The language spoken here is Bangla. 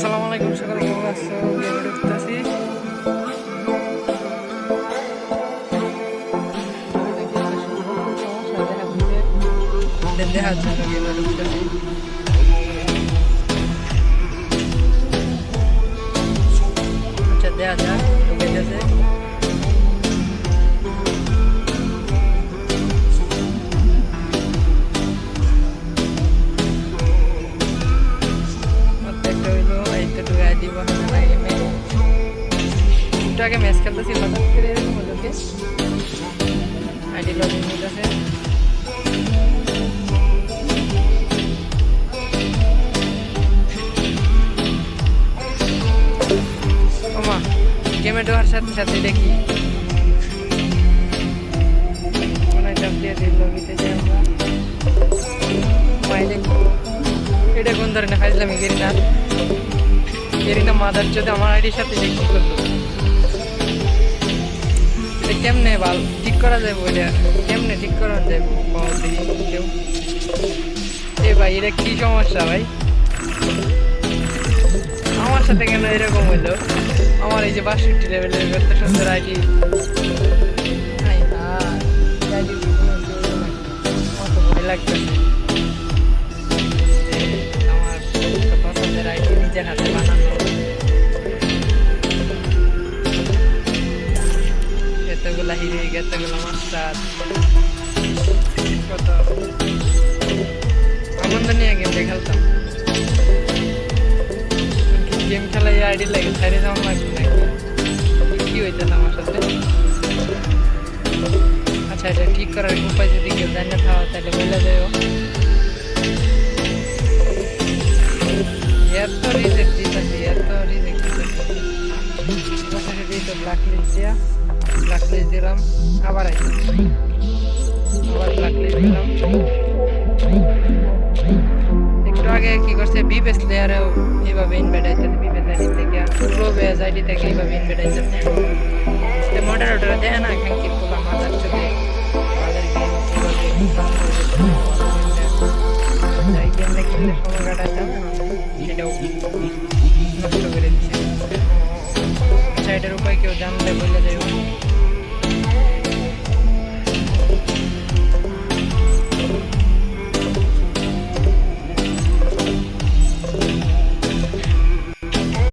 আসসালামু আলাইকুম, সকালে কেমন আছো? গেমে ঢুকতেছি। দেখার জন্য গেমে ঢুকতেছি। আচ্ছা দেখা যাক, ঢুকে গেছে। আগে ম্যাচ খেলতেছি, হঠাৎ করে এরকম ওদেরকে আইডি লগ ইন হইতেছে। ওমা, গেমে ঢোকার সাথে সাথে দেখি মনে চাপ দিয়ে দিল লবিতে যে আমরা মাই দেখি। এটা কোন ধরনের ফাইজলামি? গেরিনা মাদার যদি আমার আইডির সাথে দেখি করলো, কেমনে ভালো ঠিক করা যাবে? ওইটা কেমনে ঠিক করা যাবে কেউ? এ ভাই, এটা কি সমস্যা ভাই? আমার সাথে কেন এরকম হইলো? আমার এই যে 62 লেভেলের এত সুন্দর আইডি, ভয় লাগতেছে। আমার পছন্দের আইডি নিজের হাতে বানানো, এতগুলা হিরো, এতগুলা মাস্টার, কত আনন্দ নিয়ে গেম খেলতাম। গেম খেলা এই আইডি লাগে ছাড়ে যাওয়ার লাগবে নাকি? কি হইতেছে আমার সাথে? আচ্ছা, এটা ঠিক করার উপায় যদি কেউ জানে থাও তাহলে বলে যাও। এত রিজেক্ট দিতেছি, তো ব্ল্যাকলিস্ট দিলাম, আবার ব্ল্যাকলিস্ট দিলাম। একটু আগে কি করছে, বিবেস প্লেয়ারেও এইভাবে ইনভাইট আইতেছে, বিবেস আইডি থেকে, প্রো বেস আইডি থেকে এইভাবে ইনভাইট আইতেছে। মডারেটর দেয় না, খাঙ্কির পোলা মাথার চোখে গেম দেখলে সময় কাটাইতাম, সেটাও নষ্ট করে দিচ্ছে। আচ্ছা, এটার উপায় কেউ জানলে বলে যাই।